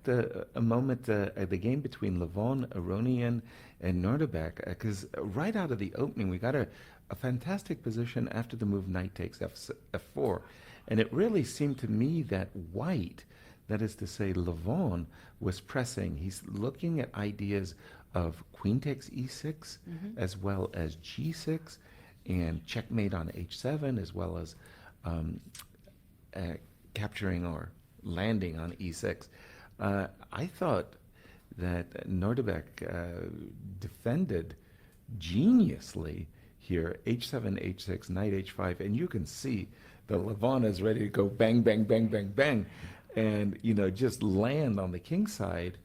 watched a moment the game between Levon, Aronian, and Nodirbek, because right out of the opening, we got a fantastic position after the move knight takes f4. And it really seemed to me that white, that is to say Levon, was pressing. He's looking at ideas of queen takes e6, as well as g6, and checkmate on h7, as well as capturing or landing on e6. I thought that Nodirbek defended geniusly here, h7, h6, knight h5, and you can see the Levon is ready to go bang, bang, bang, bang, bang, and just land on the king side.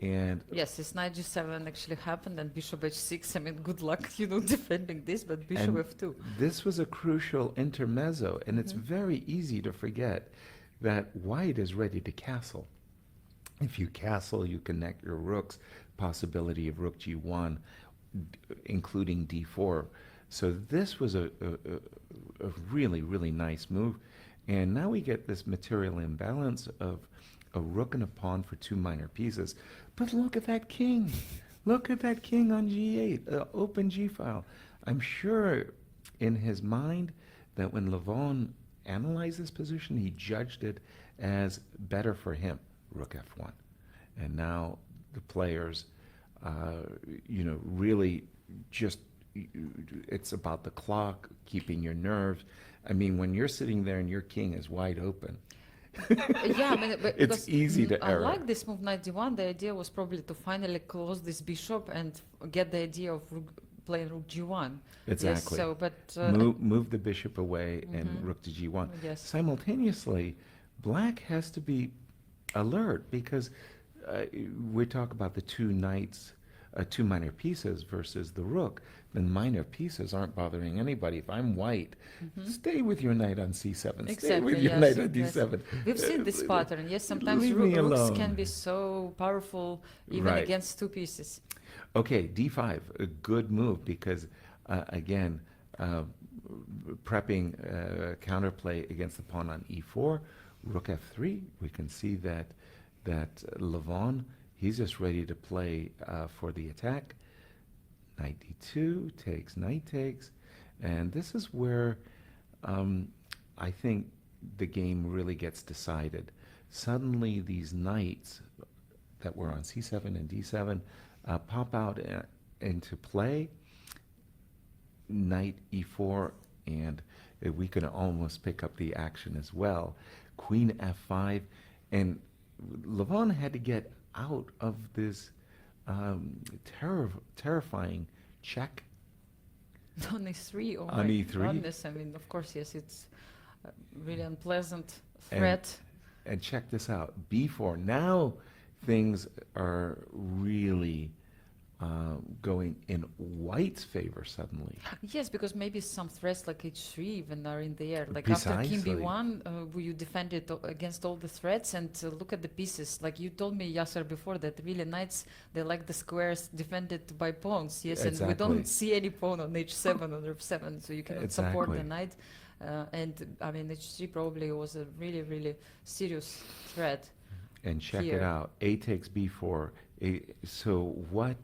And yes, this knight g7 actually happened, and bishop h6. I mean, good luck, defending this, but bishop f2. This was a crucial intermezzo, and it's very easy to forget that white is ready to castle. If you castle, you connect your rooks, possibility of rook g1, including d4. So this was a really, really nice move. And now we get this material imbalance of a rook and a pawn for two minor pieces. But look at that king. Look at that king on g8, open g-file. I'm sure in his mind that when Levon analyzed this position, he judged it as better for him, rook f1. And now the players, really just, it's about the clock, keeping your nerves. I mean, when you're sitting there and your king is wide open, yeah, I mean, it's easy to error. I like this move knight d1. The idea was probably to finally close this bishop and get the idea of playing rook g1. Exactly. Yes, so, but move the bishop away and rook to g1. Yes. Simultaneously, black has to be alert, because we talk about the two knights, two minor pieces versus the rook. The minor pieces aren't bothering anybody. If I'm white, stay with your knight on c7. Exactly, stay with your knight on d7. We've seen this pattern. Yes, sometimes Leave me rooks alone. can be so powerful even Right. against two pieces. Okay, d5, a good move, because again, prepping counterplay against the pawn on e4, rook f3. We can see that Levon, he's just ready to play for the attack. Knight d2 takes, knight takes, and this is where I think the game really gets decided. Suddenly these knights that were on c7 and d7 pop out into play. Knight e4, and we can almost pick up the action as well. Queen f5, and Levon had to get out of this terrifying check On e3, oh on my e3. goodness. I mean, of course, yes, it's a really unpleasant threat. And check this out, b4. Now things are really going in white's favor suddenly. Yes, because maybe some threats like h3 even are in the air. Like Precisely. after king b1, you defended against all the threats, and look at the pieces. Like you told me, Yasser, before, that really knights, they like the squares defended by pawns. Yes, and we don't see any pawn on h7 or f7, so you cannot support the knight. And I mean, h3 probably was a really, really serious threat. And check here. it out, a takes b4. So what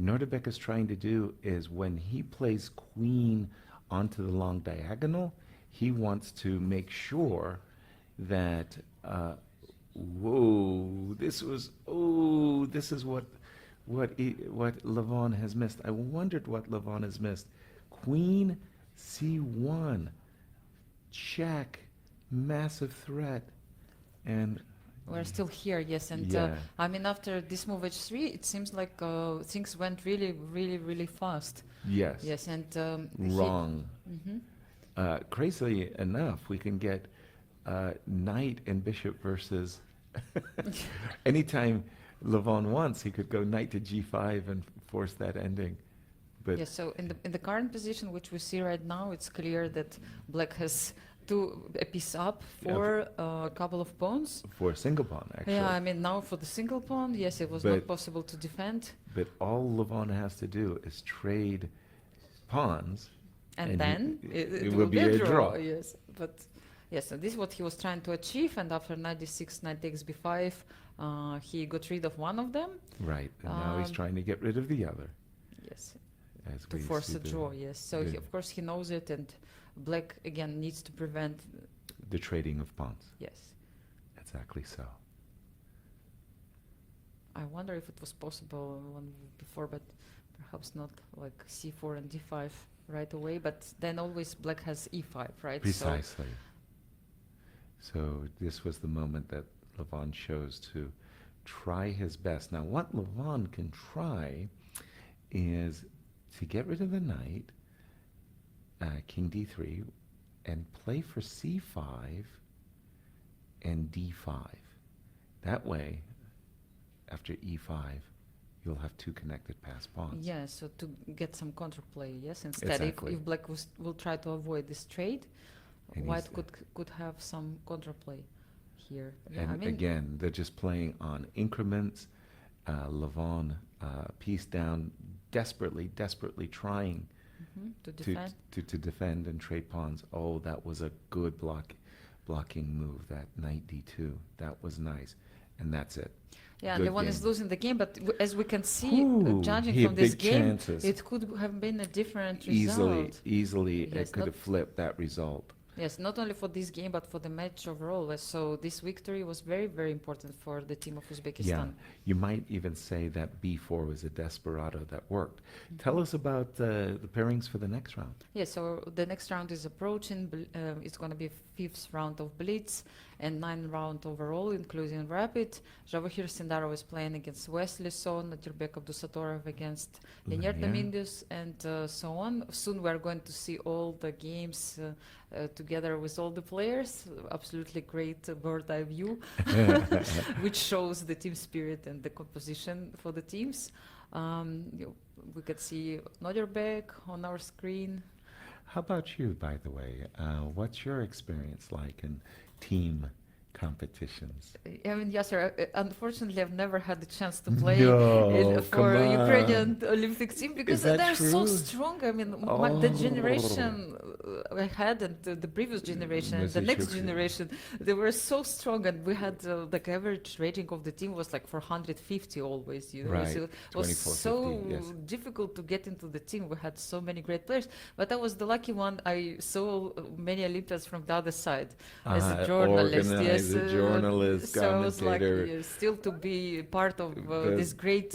Nodirbek is trying to do is, when he plays queen onto the long diagonal, he wants to make sure that, this is what Levon has missed. I wondered what Levon has missed. Queen c1, check, massive threat, and We're still here, yes, and I mean, after this move h3, it seems like things went really, really, really fast. Yes. Yes, and wrong. Crazily enough, we can get knight and bishop versus. Anytime Levon wants, he could go knight to g5 and force that ending. But yes, so in the current position, which we see right now, it's clear that black has a piece up for a couple of pawns. For a single pawn, actually. Yeah, I mean, now for the single pawn, yes, it was not possible to defend. But all Levon has to do is trade pawns. And then it will be a draw. Yes, but yes, so this is what he was trying to achieve. And after knight d6, knight takes b5, He got rid of one of them. Right, and now he's trying to get rid of the other. Yes, As to we force see a draw. Yes, so the- of course he knows it, and Black again needs to prevent. the trading of pawns. Yes, Exactly so. I wonder if it was possible one before, but perhaps not like c4 and d5 right away. But then always Black has e5, right? Precisely. So this was the moment that Levon chose to try his best. Now, what Levon can try is to get rid of the knight, king d3, and play for c5 and d5. That way, after e5, you'll have two connected pass pawns. Yeah, so to get some counterplay, yes. Instead, Exactly. if Black will try to avoid this trade, And White he's- could have some counterplay here. Yeah, And I mean, again, they're just playing on increments. Levon, piece down, desperately trying to to, defend. to defend and trade pawns. Oh, that was a good blocking move, that knight d2. That was nice. And that's it. Yeah, Good Levon is game. losing the game, but as we can see, Ooh, judging he from had this big game, chances. it could have been a different Easily, result. easily, Yes, it could have not- flipped that result. Yes, not only for this game, but for the match overall. So this victory was very important for the team of Uzbekistan. Yeah, you might even say that b4 was a desperado that worked. Tell us about the pairings for the next round. Yeah, so the next round is approaching. It's going to be fifth round of Blitz and 9 round overall, including Rapid. Javokhir Sindarov is playing against Wesley So, Nodirbek Abdusattorov against Leinier, Leinier. Dominguez, and so on. Soon we are going to see all the games together with all the players. Absolutely great bird eye view, which shows the team spirit and the composition for the teams. We could see Nodirbek on our screen. How about you, by the way? What's your experience like in team competitions? I mean, Yasser, unfortunately, I've never had the chance to play No, for come Ukrainian Olympic team because that they're so true? strong. I mean, the generation I had and the previous generation and the next generation, they were so strong. And we had like average rating of the team was like 450 always, you know. Right, So it was so 2450, yes. difficult to get into the team. We had so many great players, but I was the lucky one. I saw many Olympiads from the other side as a journalist. Yes, a journalist, so I was like, commentator. still to be part of this great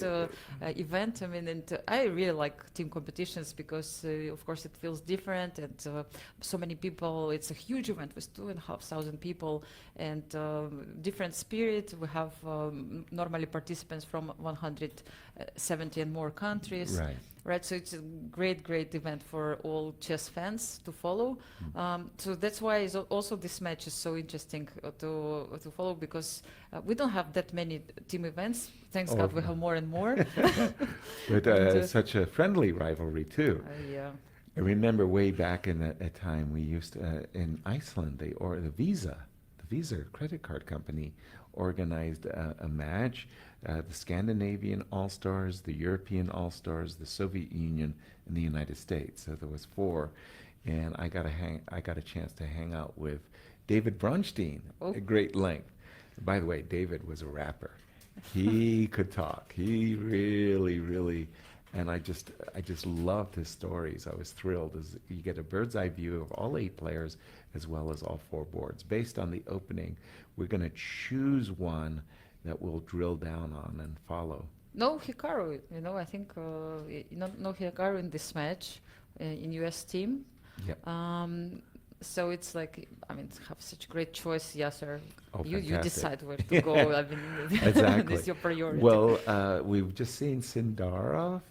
event. I mean, and I really like team competitions because, of course, it feels different and so many people. It's a huge event with 2,500 people and different spirit. We have normally participants from 170 and more countries. Right. Right, so it's a great event for all chess fans to follow. So that's why also this match is so interesting to follow because we don't have that many team events. Thanks God we have more and more. But such a friendly rivalry too. Yeah. I remember way back in a time we used to, in Iceland, the Visa credit card company organized a match. The Scandinavian All-Stars, the European All-Stars, the Soviet Union, and the United States. So there was 4, and I got a chance to hang out with David Bronstein at great length. By the way, David was a rapper. He could talk. He really, and I just loved his stories. I was thrilled as you get a bird's eye view of all 8 players as well as all 4 boards. Based on the opening, we're going to choose one that we'll drill down on and follow. No Hikaru, you know, I think no Hikaru in this match in US team. Yep. So it's like, I mean, have such great choice, Yasser. Oh, you fantastic. decide where to go. I mean, Exactly. it's your priority. Well, we've just seen Sindarov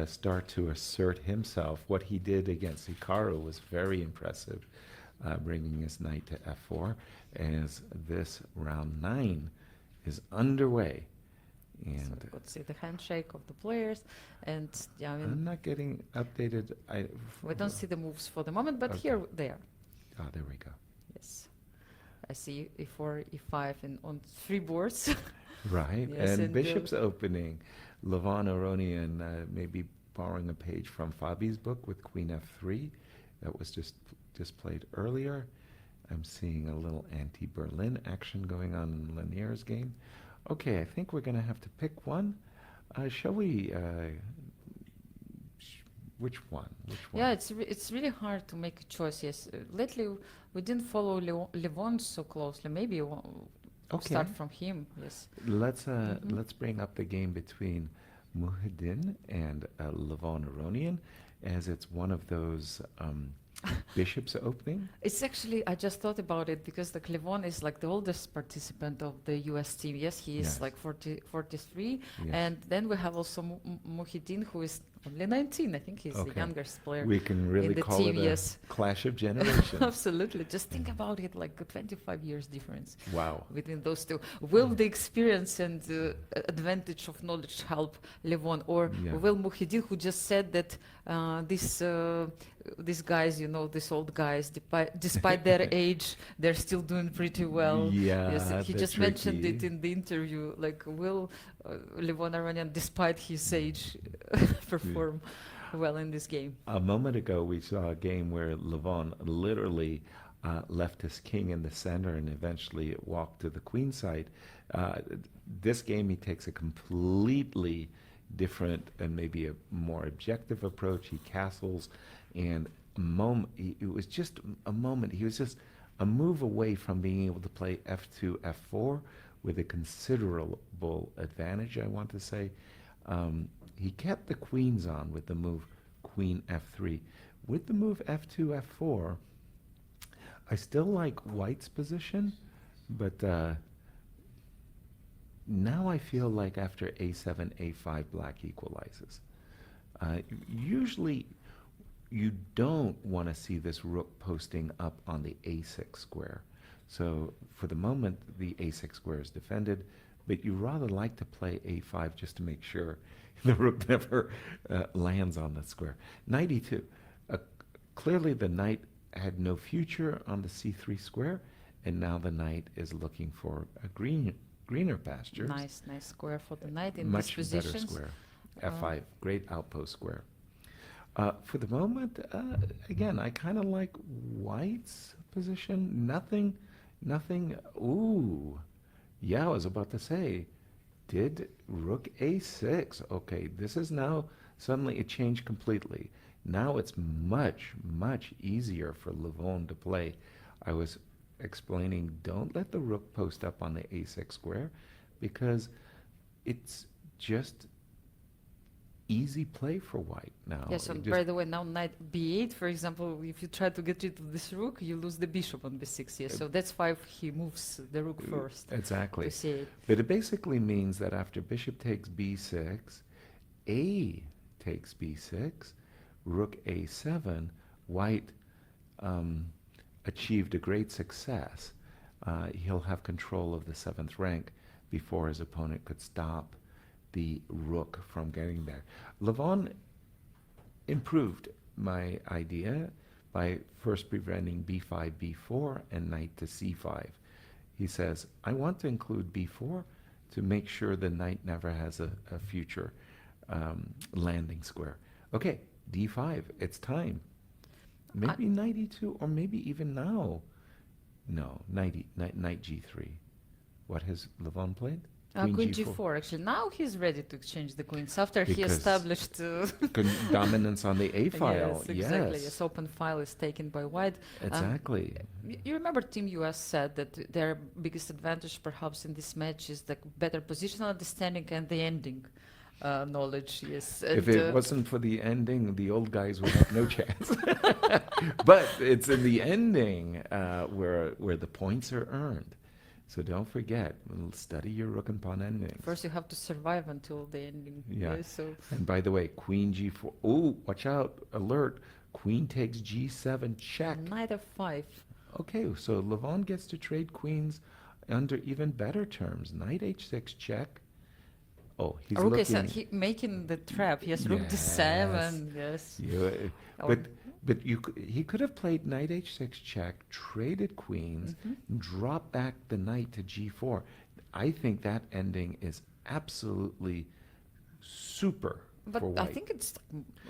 start to assert himself. What he did against Hikaru was very impressive, bringing his knight to f4 as this round 9 is underway. And so let's see the handshake of the players, and yeah, I mean, I'm not getting updated. we don't see the moves for the moment, but Okay. here they are. Oh, there we go. Yes, I see e4, e5, and on 3 boards. Right, Yes, and and, Bishop's opening. Levon Aronian maybe borrowing a page from Fabi's book with Queen f3. That was just played earlier. I'm seeing a little anti-Berlin action going on in Leinier's game. Okay, I think we're going to have to pick one. Shall we? Which one? Which one? Yeah, it's really hard to make a choice. Yes, lately we didn't follow Levon so closely. Maybe we'll start from him. Yes. Let's bring up the game between Mukhiddin and Levon Aronian, as it's one of those bishops opening. It's actually, I just thought about it because the Levon is like the oldest participant of the US team. Yes, he is like 43. Yes. And then we have also Mukhiddin, who is only 19. I think he's the youngest player. We can really in the call team, it a clash of generations. Absolutely. Just think about it, like a 25 years difference. Wow. Between those two. Will the experience and advantage of knowledge help Levon? Or will Mukhiddin, who just said that these guys, these old guys, despite their age, they're still doing pretty well. Yeah, yes, he just mentioned it in the interview. Like, will Levon Aronian, despite his age, perform well in this game? A moment ago, we saw a game where Levon literally left his king in the center and eventually walked to the queen side. This game, he takes a completely different and maybe a more objective approach. He castles, and it was just a moment. He was just a move away from being able to play f2, f4 with a considerable advantage, I want to say. He kept the queens on with the move queen f3. With the move f2, f4, I still like white's position, but now I feel like after a7, a5, black equalizes. Usually, you don't want to see this rook posting up on the a6 square. So for the moment, the a6 square is defended, but you rather like to play a5 just to make sure the rook never lands on the square. Knight e2. Clearly, the knight had no future on the c3 square, and now the knight is looking for a greener pastures. Nice square for the knight in much this better position. Square. F5, great outpost square. For the moment, again, I kind of like white's position. Nothing. Ooh, yeah, I was about to say, did rook a6? Okay, this is now suddenly it changed completely. Now it's much easier for Levon to play. I was explaining, don't let the rook post up on the a6 square, because it's just easy play for white now. Yes, and by the way, now knight b8, for example, if you try to get rid of this rook, you lose the bishop on b6. Yes, so that's why he moves the rook first. Exactly. To see it. But it basically means that after bishop takes b6, a takes b6, rook a7, white achieved a great success. He'll have control of the 7th rank before his opponent could stop the rook from getting there. Levon improved my idea by first preventing b5, b4, and knight to c5. He says, I want to include b4 to make sure the knight never has a future landing square. Okay, d5, it's time. Maybe knight e2, or maybe even now. No, knight g3. What has Levon played? Queen g4. Actually, now he's ready to exchange the queens after he established dominance on the a file. Yes, exactly. Yes, open file is taken by white. Exactly. You remember Team US said that their biggest advantage perhaps in this match is the better positional understanding and the ending knowledge. Yes. If it wasn't for the ending, the old guys would have no chance. But it's in the ending where the points are earned. So don't forget, study your rook and pawn endings. First, you have to survive until the ending. Yeah. So. And by the way, queen g4. Oh, watch out! Alert! Queen takes g7. Check. Knight f5. Okay, so Levon gets to trade queens under even better terms. Knight h6. Check. Oh, he's okay, looking. so he making the trap. Yes, rook d7. Yes. But he could have played knight h6 check, traded queens, drop back the knight to g4. I think that ending is absolutely super But for I white. think it's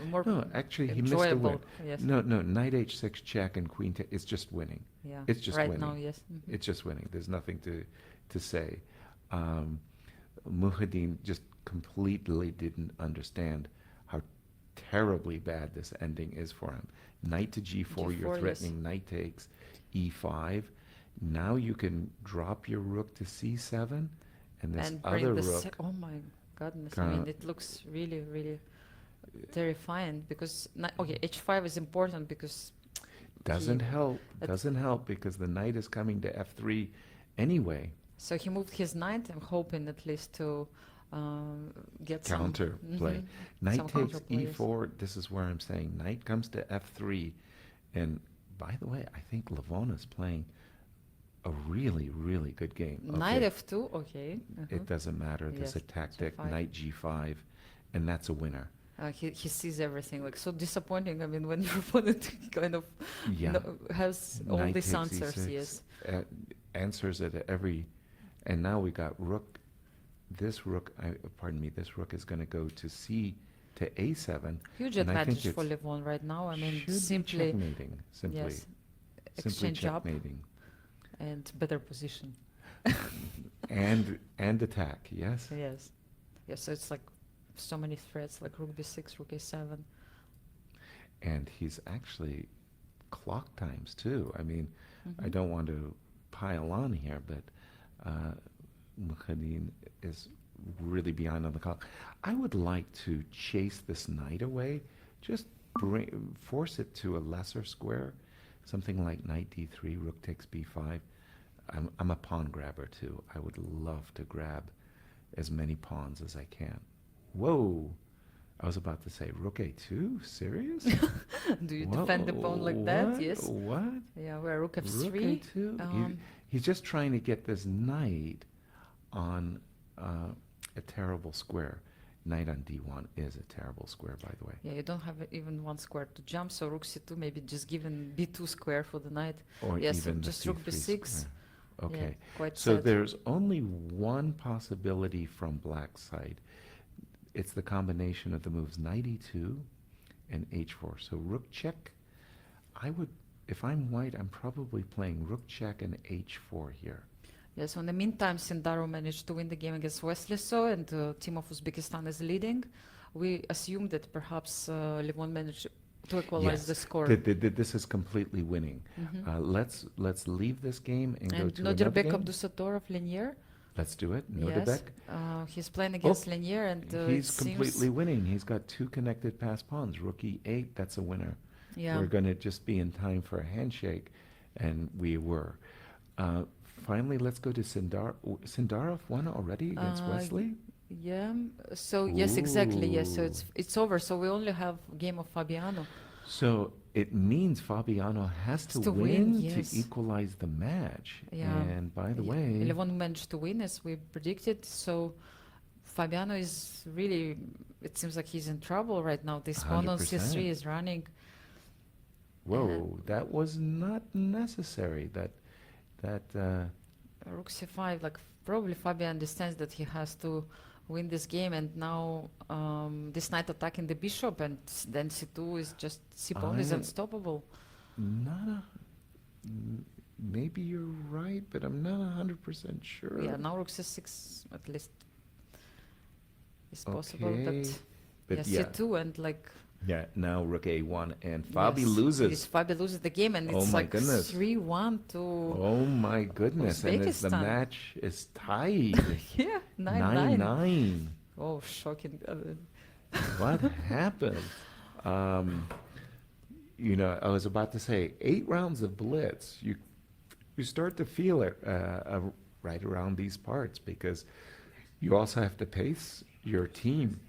more No, actually, he missed a enjoyable. win. Yes. No, no, knight h6 check and queen it's just winning. Yeah. It's just right winning. now, yes. It's just winning. There's nothing to say. Mukhiddin just completely didn't understand how terribly bad this ending is for him. Knight to g4, you're G4, yes. threatening knight takes e5. Now you can drop your rook to c7, and this And other bring the rook. oh my goodness! I mean, Kinda- it looks really, really terrifying because okay, h5 is important because Doesn't help. That's- Doesn't help because the knight is coming to f3 anyway. so he moved his knight. I'm hoping at least to get Counter some play. mhm, Knight some takes counterplay, yes. e4. This is where I'm saying knight comes to f3. And by the way, I think Levon is playing a really, really good game. Knight Okay, f2. Okay. it doesn't matter. There's a Yes, tactic, G5. knight g5, and that's a winner. He sees everything like so disappointing. I mean, when your opponent kind of Yeah. has all Knight these takes answers, e6, yes. answers at every, and now we got rook. This rook, pardon me, this rook is going to go to c to a7. Huge and I think advantage for it's- Levon right now. I mean, should be simply checkmating, simply, yes, simply exchange up checkmating, and better position. and attack. Yes. Yes, yes. So it's like so many threats, like rook b6, rook a7. And he's actually clock times too. I mean, I Mhm. don't want to pile on here, but Mukhiddin is really behind on the clock. I would like to chase this knight away, just force it to a lesser square, something like knight d3, rook takes b5. I'm a pawn grabber too. I would love to grab as many pawns as I can. Whoa! I was about to say rook a2. Serious? Do you defend the pawn like that? What? Yes. What? Yeah, where rook Rook f3. a2? He's just trying to get this knight on a terrible square. Knight on d1 is a terrible square, by the way. Yeah, you don't have even one square to jump, so rook c2, maybe just given b2 square for the knight. Or Yes, so even the just rook c3 b6. square. Yeah, Okay. quite So sad. there's only one possibility from black side. It's the combination of the moves knight e2 and h4. So rook check. I would, if I'm white, I'm probably playing rook check and h4 here. Yes, in the meantime, Sindarov managed to win the game against Wesley So, and the team of Uzbekistan is leading. We assume that perhaps Levon managed to equalize the score. This is completely winning. Let's leave this game and go And to another Nodirbek, game. Abdusattorov, Leinier. Let's do it. Yes, Nodirbek. he's playing against Leinier, and He's it completely seems, winning. He's got two connected pass pawns. Rook e8, that's a winner. yeah, We're going to just be in time for a handshake, and we were. Finally, let's go to Sindarov won already against Wesley? yeah. So yes, exactly. Yes, so it's over. So we only have game of Fabiano. So it means Fabiano has to win, win yes. to equalize the match. Yeah. And by the Yeah, way, Levon managed to win as we predicted. So Fabiano is really. It seems like he's in trouble right now. This pawn on 100%. c3 is running. whoa, that was not necessary. That Rook c5, like probably Fabian understands that he has to win this game, and now this knight attacking the bishop, and then c2 is just c-pawn is I- unstoppable. maybe you're right, but I'm not 100% sure. Yeah, now rook c6 at least is possible, Okay, but but yeah, yeah. c2 and like Yeah, now rook a1 and Fabi yes, loses. Fabi loses the game, and Oh it's my like goodness. 3-1 to Oh my goodness! And as the Uzbekistan. match is tied, yeah 9-9. 9-9. Oh, shocking! What happened? You know, I was about to say 8 rounds of Blitz. You start to feel it right around these parts because you also have to pace your team.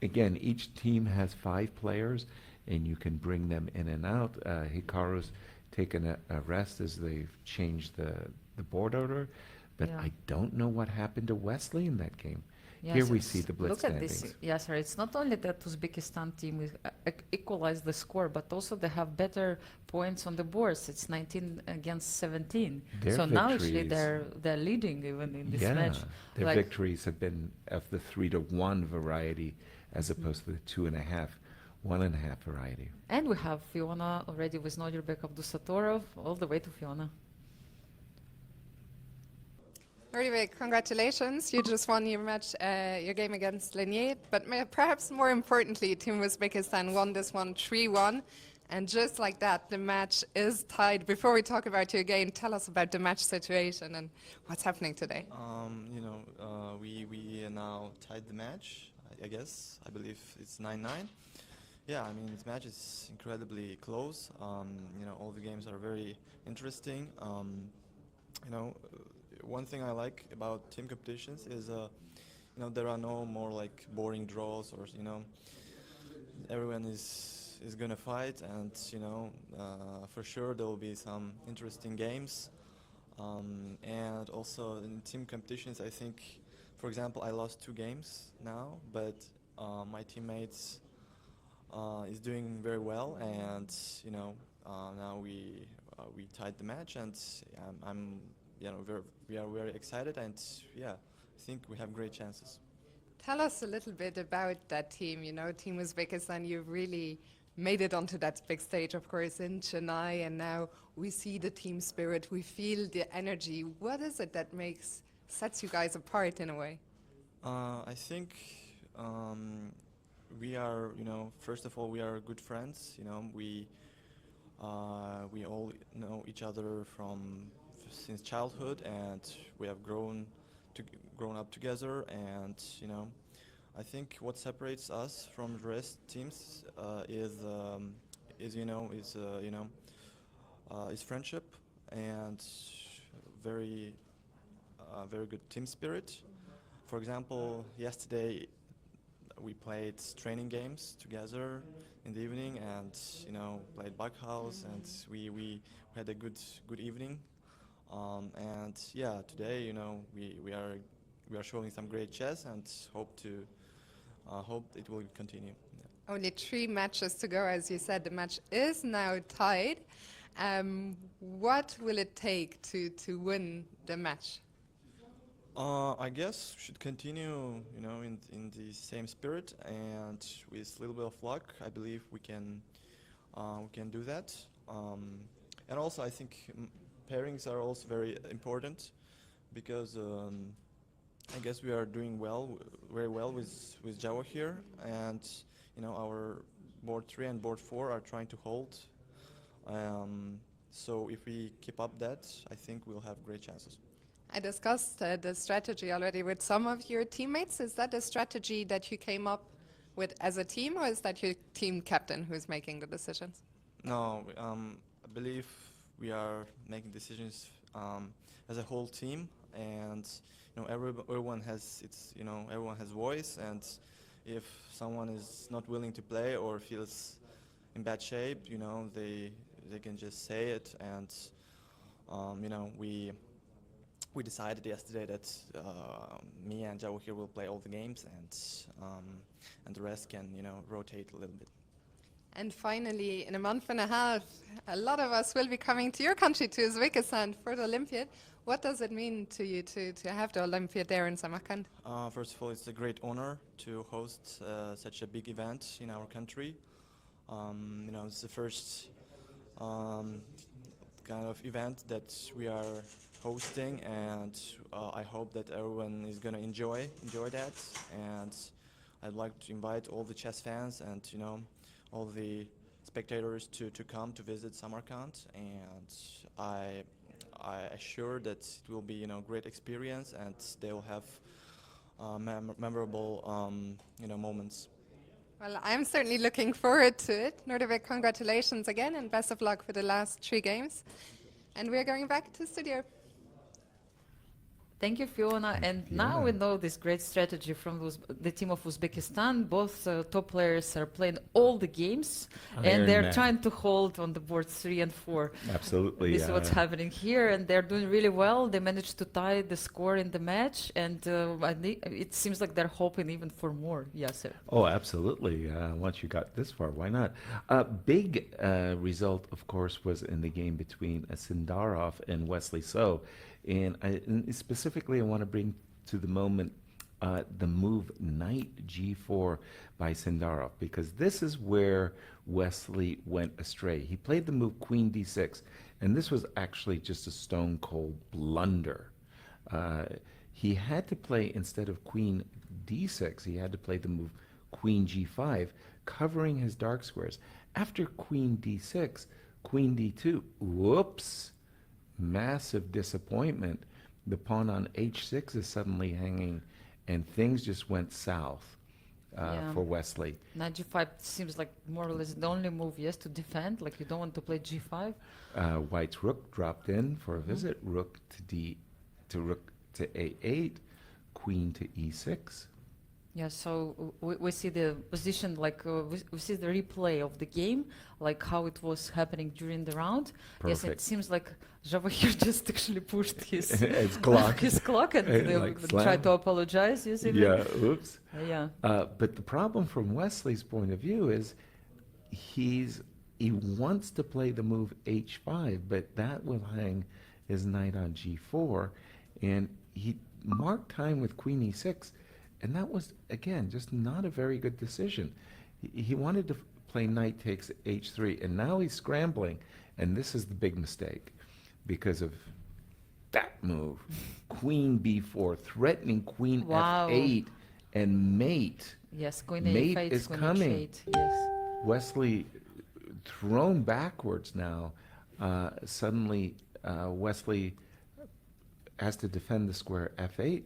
Again, each team has 5 players, and you can bring them in and out. Hikaru's taken a rest as they've changed the board order, but Yeah. I don't know what happened to Wesley in that game. Yes, Here we see the Blitz look at this. standings. Yes, sir. It's not only that Uzbekistan team equalized the score, but also they have better points on the boards. It's 19 against 17. Their So now actually victories- they're leading even in this Yeah, match. their Like- victories have been of the 3-1 variety as opposed to the 2.5, 1.5 variety. And we have Fiona already with Nodirbek, Abdusattorov, all the way to Fiona. Nodirbek, congratulations. You just won your match, your game against Leinier. But perhaps more importantly, Team Uzbekistan won this one 3-1. And just like that, the match is tied. Before we talk about your game, tell us about the match situation and what's happening today. We now tied the match, I guess. I believe it's 9-9. Yeah, I mean, this match is incredibly close. All the games are very interesting. One thing I like about team competitions is, there are no more like boring draws or, everyone is gonna fight, and for sure there will be some interesting games. And also in team competitions, I think, for example, I lost 2 games now, but my teammates is doing very well, and now we tied the match, and we are very excited, and yeah, I think we have great chances. Tell us a little bit about that team. Team Uzbekistan, you've really made it onto that big stage, of course, in Chennai, and now we see the team spirit, we feel the energy. What is it that sets you guys apart in a way? I think we are, first of all, we are good friends. We all know each other since childhood, and we have grown up together. And I think what separates us from the rest teams is friendship and very good team spirit. For example, yesterday we played training games together in the evening, and played bug house, and we had a good evening. And yeah, today we are showing some great chess, and hope it will continue. Yeah. Only 3 matches to go, as you said. The match is now tied. What will it take to win the match? I guess we should continue, in the same spirit, and with a little bit of luck, I believe we can do that. And also, I think pairings are also very important, because I guess we are doing very well with Javokhir, and our board 3 and board 4 are trying to hold. So if we keep up that, I think we'll have great chances. I discussed the strategy already with some of your teammates. Is that a strategy that you came up with as a team, or is that your team captain who's making the decisions? No, I believe we are making decisions as a whole team, and everyone has voice, and if someone is not willing to play or feels in bad shape, they can just say it, and we decided yesterday that me and Javokhir will play all the games, and the rest can rotate a little bit. And finally, in a month and a half, a lot of us will be coming to your country, to Uzbekistan, for the Olympiad. What does it mean to you to have the Olympiad there in Samarkand? First of all, it's a great honor to host such a big event in our country. It's the first kind of event that we are hosting, and I hope that everyone is going to enjoy that. And I'd like to invite all the chess fans and all the spectators to come to visit Samarkand, and I assure that it will be great experience, and they will have memorable moments. Well, I'm certainly looking forward to it. Nodirbek, congratulations again, and best of luck for the last 3 games. And we're going back to studio. Thank you, Fiona. And now we know this great strategy from the team of Uzbekistan. Both top players are playing all the games, and they're trying to hold on the boards 3 and 4. Absolutely. This is what's happening here, and they're doing really well. They managed to tie the score in the match, and it seems like they're hoping even for more. Yes, sir. Oh, absolutely. Once you got this far, why not? Big result, of course, was in the game between Sindarov and Wesley So. And specifically, I want to bring to the moment the move knight g4 by Sindarov, because this is where Wesley went astray. He played the move queen d6, and this was actually just a stone cold blunder. He had to play, instead of queen d6, he had to play the move queen g5, covering his dark squares. After queen d6, queen d2, whoops! Massive disappointment. The pawn on h6 is suddenly hanging, and things just went south for Wesley. Knight g5 seems like more or less the only move, yes, to defend. Like you don't want to play g5. White's rook dropped in for a visit. Rook to rook to a8, queen to e6. Yeah, so we see the position, like we see the replay of the game, like how it was happening during the round. Perfect. Yes, it seems like Javokhir just actually pushed his clock. his clock and like tried to apologize. Yes, yeah, oops. Yeah. But the problem from Wesley's point of view is he wants to play the move h5, but that will hang his knight on g4, and he marked time with queen e6. And that was, again, just not a very good decision. He wanted to play knight takes h3, and now he's scrambling. And this is the big mistake because of that move. Queen b4, threatening queen f8, and mate. Yes, queen mate a8 is queen coming. h8. Yes. Wesley thrown backwards now. Suddenly, Wesley has to defend the square f8.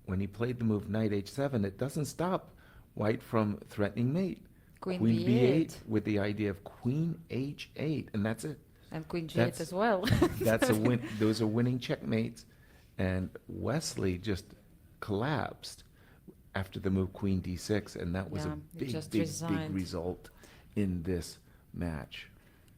When he played the move knight h7, it doesn't stop White from threatening mate. Queen b8 with the idea of queen h8, and that's it. And queen g8 as well. That's a win. Those are winning checkmates, and Wesley just collapsed after the move queen d6, and that was a big result in this match.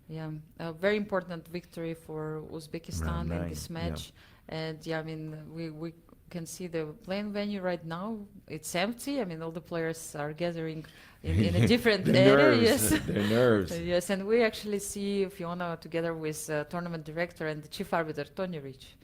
Yeah, a very important victory for Uzbekistan in this match, and I mean we can see the playing venue right now. It's empty. I mean, all the players are gathering in a different area. Yes, their nerves. Yes, and we actually see Fiona together with tournament director and the chief arbiter Tony Rich.